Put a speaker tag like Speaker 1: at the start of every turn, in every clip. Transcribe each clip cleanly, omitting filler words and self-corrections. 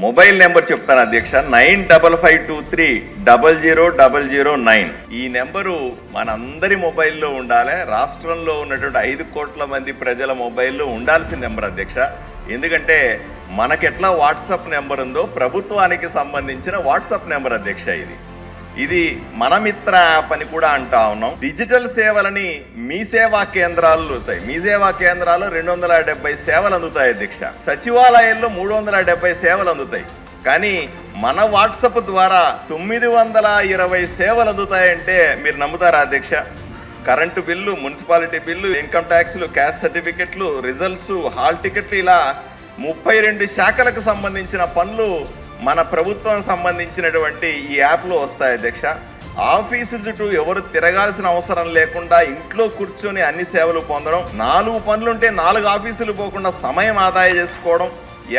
Speaker 1: Mobile number చెప్తాను అధ్యక్ష, 9552300009. ఈ నెంబరు మనందరి మొబైల్లో ఉండాలి. రాష్ట్రంలో ఉన్నటువంటి 5 కోట్ల మంది ప్రజల మొబైల్లో ఉండాల్సిన నెంబర్ అధ్యక్ష. ఎందుకంటే మనకెట్లా వాట్సాప్ నెంబర్ ఉందో ప్రభుత్వానికి సంబంధించిన వాట్సాప్ నెంబర్ అధ్యక్ష. ఇది మన మిత్ర యాప్ అని కూడా అంటా ఉన్నాం. డిజిటల్ సేవలని మీ సేవా కేంద్రాలు అందుతాయి. మీ సేవా కేంద్రాలు 270 సేవలు అందుతాయి అధ్యక్ష. సచివాలయంలో 370 సేవలు అందుతాయి. కానీ మన వాట్సాప్ ద్వారా 920 సేవలు అందుతాయంటే మీరు నమ్ముతారా అధ్యక్ష? Current bill, municipality bill, income ట్యాక్స్లు, క్యాస్ట్ సర్టిఫికెట్లు, రిజల్ట్స్, హాల్ టికెట్లు, ఇలా 32 శాఖలకు సంబంధించిన పనులు మన ప్రభుత్వం సంబంధించినటువంటి ఈ యాప్లో వస్తాయి అధ్యక్ష. ఆఫీసు చుట్టూ ఎవరు తిరగాల్సిన అవసరం లేకుండా ఇంట్లో కూర్చొని అన్ని సేవలు పొందడం, 4 పనులుంటే 4 ఆఫీసులు పోకుండా సమయం ఆదా చేసుకోవడం,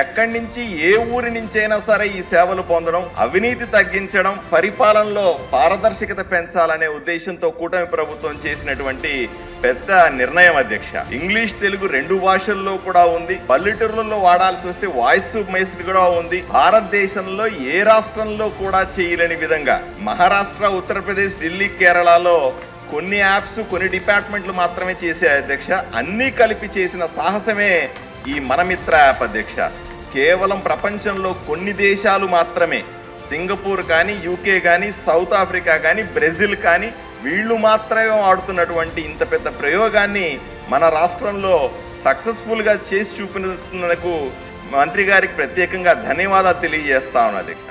Speaker 1: ఎక్కడి నుంచి ఏ ఊరి నుంచైనా సరే ఈ సేవలు పొందడం, అవినీతి తగ్గించడం, పరిపాలనలో పారదర్శకత పెంచాలనే ఉద్దేశంతో కూటమి ప్రభుత్వం చేసినటువంటి పెద్ద నిర్ణయం అధ్యక్ష. ఇంగ్లీష్, తెలుగు 2 భాషల్లో కూడా ఉంది. పల్లెటూరులలో వాడాల్సి వస్తే వాయిస్ మెసేజ్ కూడా ఉంది. భారతదేశంలో ఏ రాష్ట్రంలో కూడా చేయలేని విధంగా మహారాష్ట్ర, ఉత్తరప్రదేశ్, ఢిల్లీ, కేరళలో కొన్ని యాప్స్, కొన్ని డిపార్ట్మెంట్లు మాత్రమే చేసే అధ్యక్ష. అన్నీ కలిపి చేసిన సాహసమే ఈ మన మిత్ర యాప్ అధ్యక్ష. కేవలం ప్రపంచంలో కొన్ని దేశాలు మాత్రమే, సింగపూర్ కానీ, యూకే కానీ, సౌత్ ఆఫ్రికా కానీ, బ్రెజిల్ కానీ, వీళ్ళు మాత్రమే వాడుతున్నటువంటి ఇంత పెద్ద ప్రయోగాన్ని మన రాష్ట్రంలో సక్సెస్ఫుల్గా చేసి చూపినందుకు మంత్రి గారికి ప్రత్యేకంగా ధన్యవాదాలు తెలియజేస్తా ఉన్నాను అధ్యక్ష.